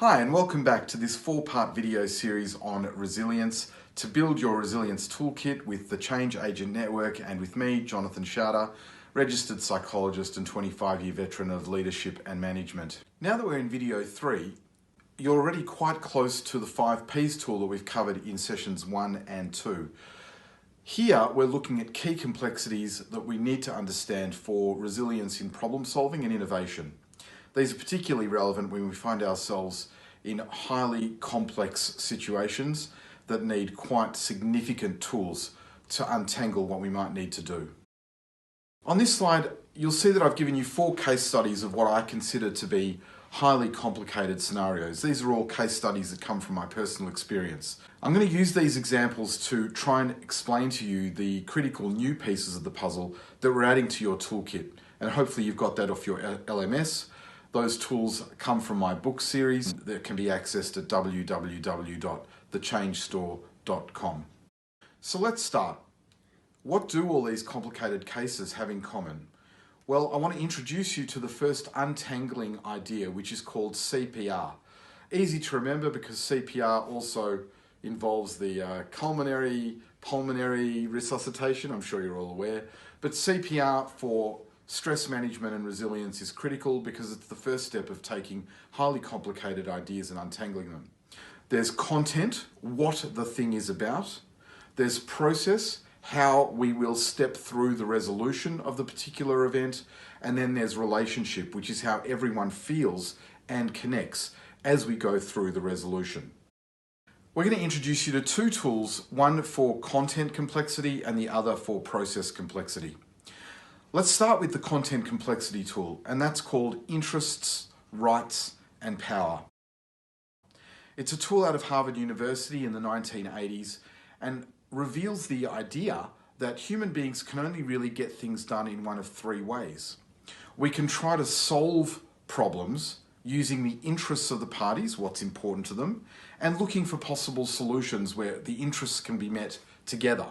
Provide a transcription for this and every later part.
Hi, and welcome back to this 4-part video series on resilience to build your resilience toolkit with the Change Agent Network and with me, Jonathan Schauder, registered psychologist and 25-year veteran of leadership and management. Now that we're in video 3, you're already quite close to the 5 Ps tool that we've covered in sessions 1 and 2. Here, we're looking at key complexities that we need to understand for resilience in problem solving and innovation. These are particularly relevant when we find ourselves in highly complex situations that need quite significant tools to untangle what we might need to do. On this slide, you'll see that I've given you 4 case studies of what I consider to be highly complicated scenarios. These are all case studies that come from my personal experience. I'm going to use these examples to try and explain to you the critical new pieces of the puzzle that we're adding to your toolkit. And hopefully you've got that off your LMS. Those tools come from my book series that can be accessed at www.thechangestore.com. So let's start. What do all these complicated cases have in common? Well, I want to introduce you to the first untangling idea, which is called CPR. Easy to remember because CPR also involves the pulmonary resuscitation. I'm sure you're all aware. But CPR for stress management and resilience is critical because it's the first step of taking highly complicated ideas and untangling them. There's content, what the thing is about. There's process, how we will step through the resolution of the particular event. And then there's relationship, which is how everyone feels and connects as we go through the resolution. We're going to introduce you to 2 tools, one for content complexity and the other for process complexity. Let's start with the content complexity tool, and that's called Interests, Rights, and Power. It's a tool out of Harvard University in the 1980s and reveals the idea that human beings can only really get things done in one of 3 ways. We can try to solve problems using the interests of the parties, what's important to them, and looking for possible solutions where the interests can be met together.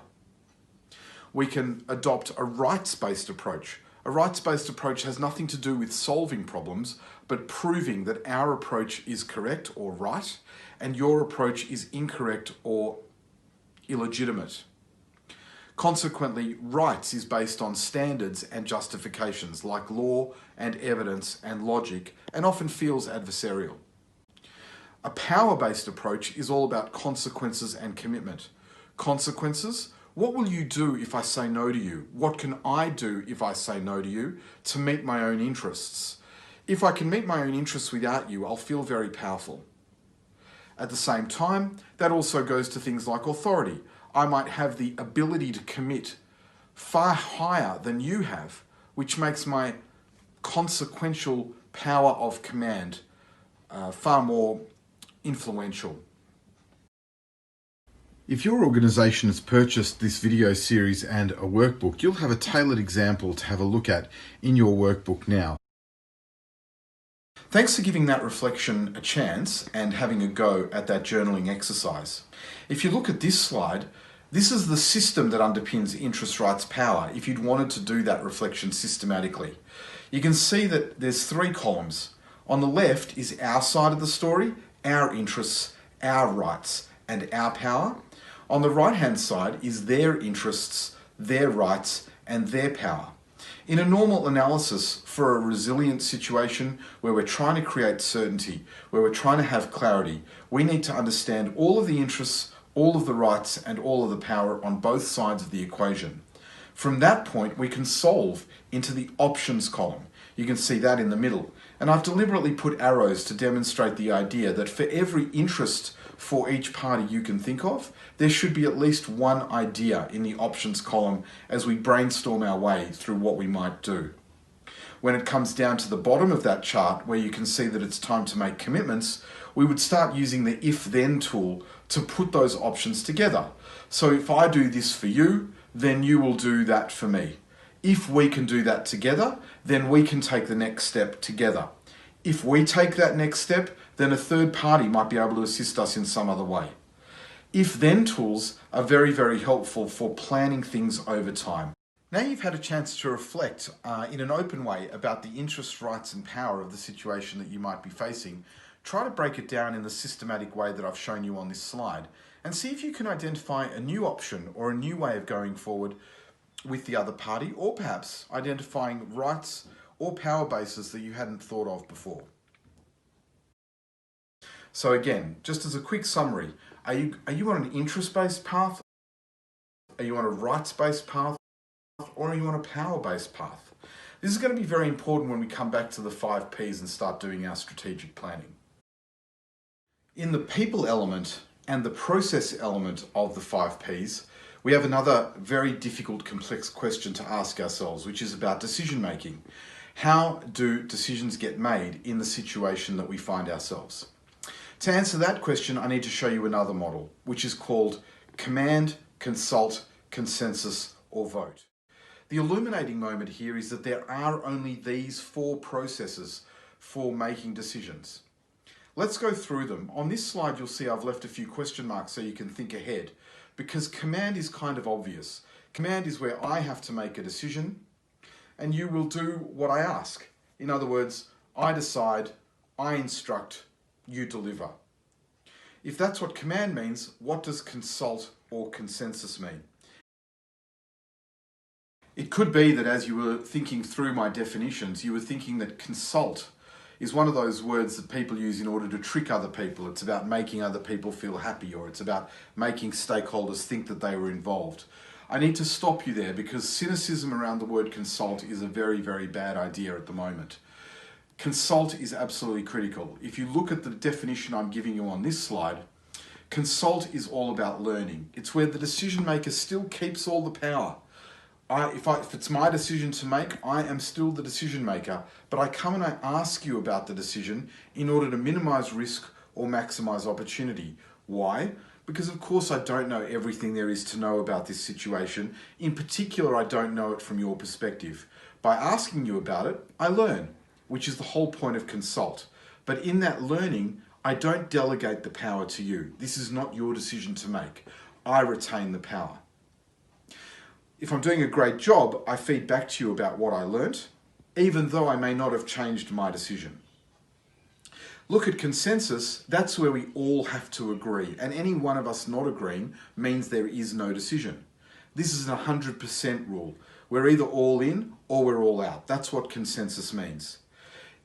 We can adopt a rights-based approach. A rights-based approach has nothing to do with solving problems, but proving that our approach is correct or right, and your approach is incorrect or illegitimate. Consequently, rights is based on standards and justifications like law and evidence and logic, and often feels adversarial. A power-based approach is all about consequences and commitment. Consequences: what will you do if I say no to you? What can I do if I say no to you to meet my own interests? If I can meet my own interests without you, I'll feel very powerful. At the same time, that also goes to things like authority. I might have the ability to commit far higher than you have, which makes my consequential power of command far more influential. If your organization has purchased this video series and a workbook, you'll have a tailored example to have a look at in your workbook now. Thanks for giving that reflection a chance and having a go at that journaling exercise. If you look at this slide, this is the system that underpins interest, rights, power if you'd wanted to do that reflection systematically. You can see that there's 3 columns. On the left is our side of the story, our interests, our rights, and our power. On the right-hand side is their interests, their rights, and their power. In a normal analysis for a resilient situation where we're trying to create certainty, where we're trying to have clarity, we need to understand all of the interests, all of the rights, and all of the power on both sides of the equation. From that point, we can solve into the options column. You can see that in the middle. And I've deliberately put arrows to demonstrate the idea that for every interest for each party you can think of, there should be at least one idea in the options column as we brainstorm our way through what we might do. When it comes down to the bottom of that chart, where you can see that it's time to make commitments, we would start using the if-then tool to put those options together. So if I do this for you, then you will do that for me. If we can do that together, then we can take the next step together. If we take that next step, then a third party might be able to assist us in some other way. If-then tools are very, very helpful for planning things over time. Now you've had a chance to reflect in an open way about the interests, rights, and power of the situation that you might be facing. try to break it down in the systematic way that I've shown you on this slide and see if you can identify a new option or a new way of going forward with the other party, or perhaps identifying rights or power bases that you hadn't thought of before. So again, just as a quick summary, are you on an interest-based path? Are you on a rights-based path? Or are you on a power-based path? This is going to be very important when we come back to the 5 Ps and start doing our strategic planning. In the people element and the process element of the 5 Ps, we have another very difficult, complex question to ask ourselves, which is about decision making. How do decisions get made in the situation that we find ourselves? To answer that question, I need to show you another model, which is called command, consult, consensus, or vote. The illuminating moment here is that there are only these 4 processes for making decisions. Let's go through them. On this slide, you'll see I've left a few question marks so you can think ahead, because command is kind of obvious. Command is where I have to make a decision and you will do what I ask. In other words, I decide, I instruct, you deliver. If that's what command means, what does consult or consensus mean? It could be that as you were thinking through my definitions, you were thinking that consult is one of those words that people use in order to trick other people. It's about making other people feel happy, or it's about making stakeholders think that they were involved. I need to stop you there because cynicism around the word consult is a very, very bad idea at the moment. Consult is absolutely critical. If you look at the definition I'm giving you on this slide, consult is all about learning. It's where the decision maker still keeps all the power. If it's my decision to make, I am still the decision maker, but I come and I ask you about the decision in order to minimize risk or maximize opportunity. Why? Because of course I don't know everything there is to know about this situation. In particular, I don't know it from your perspective. By asking you about it, I learn, which is the whole point of consult. But in that learning, I don't delegate the power to you. This is not your decision to make. I retain the power. If I'm doing a great job, I feed back to you about what I learnt, even though I may not have changed my decision. Look at consensus, that's where we all have to agree, and any one of us not agreeing means there is no decision. This is a 100% rule. We're either all in or we're all out. That's what consensus means.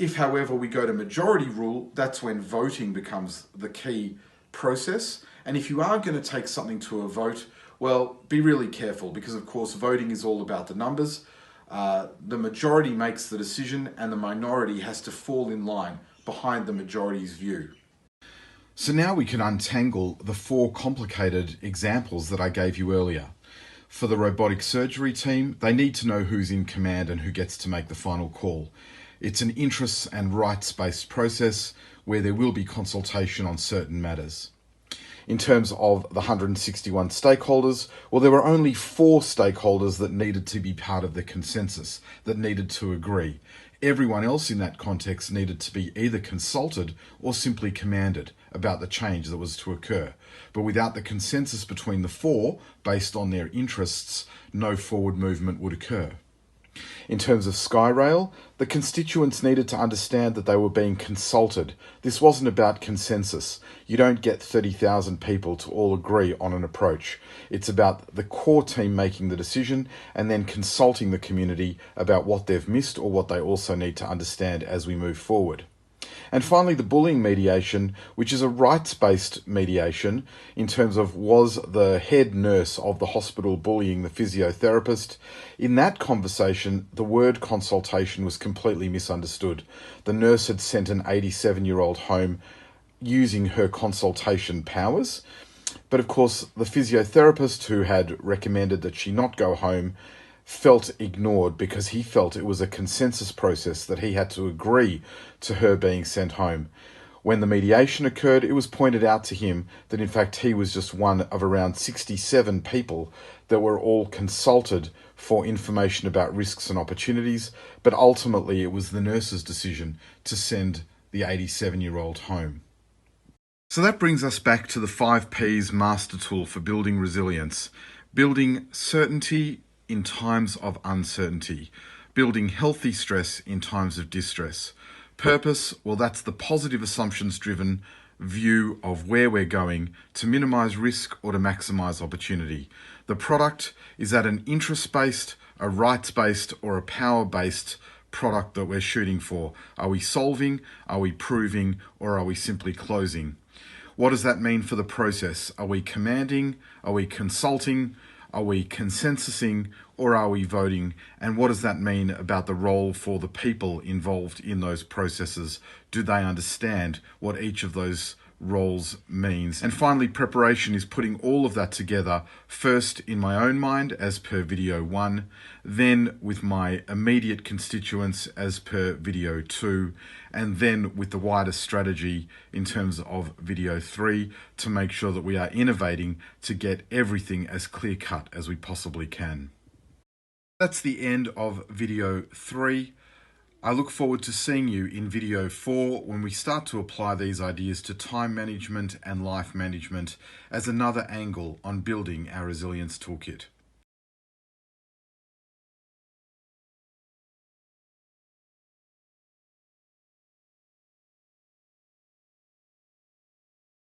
If, however, we go to majority rule, that's when voting becomes the key process. And if you are going to take something to a vote, well, be really careful because, of course, voting is all about the numbers. The majority makes the decision and the minority has to fall in line behind the majority's view. So now we can untangle the 4 complicated examples that I gave you earlier. For the robotic surgery team, they need to know who's in command and who gets to make the final call. It's an interests and rights-based process where there will be consultation on certain matters. In terms of the 161 stakeholders, well, there were only 4 stakeholders that needed to be part of the consensus, that needed to agree. Everyone else in that context needed to be either consulted or simply commanded about the change that was to occur. But without the consensus between the 4, based on their interests, no forward movement would occur. In terms of SkyRail, the constituents needed to understand that they were being consulted. This wasn't about consensus. You don't get 30,000 people to all agree on an approach. It's about the core team making the decision and then consulting the community about what they've missed or what they also need to understand as we move forward. And finally, the bullying mediation, which is a rights-based mediation in terms of was the head nurse of the hospital bullying the physiotherapist. In that conversation, the word consultation was completely misunderstood. The nurse had sent an 87-year-old home using her consultation powers. But of course, the physiotherapist who had recommended that she not go home felt ignored because he felt it was a consensus process that he had to agree to her being sent home. When the mediation occurred, it was pointed out to him that in fact he was just one of around 67 people that were all consulted for information about risks and opportunities, but ultimately it was the nurse's decision to send the 87-year-old home. So that brings us back to the 5 Ps master tool for building resilience. Building certainty in times of uncertainty, building healthy stress in times of distress, Purpose, well, that's the positive assumptions driven view of where we're going to minimize risk or to maximize opportunity. The product, is that an interest-based, a rights-based, or a power-based product that we're shooting for? Are we solving, are we proving, or are we simply closing? What does that mean for the process? Are we commanding? Are we consulting? Are we consensusing, or are we voting? And what does that mean about the role for the people involved in those processes? Do they understand what each of those roles means? And finally, preparation is putting all of that together, first in my own mind as per video 1, then with my immediate constituents as per video 2, and then with the wider strategy in terms of video 3 to make sure that we are innovating to get everything as clear cut as we possibly can. That's the end of video 3. I look forward to seeing you in video 4 when we start to apply these ideas to time management and life management as another angle on building our resilience toolkit.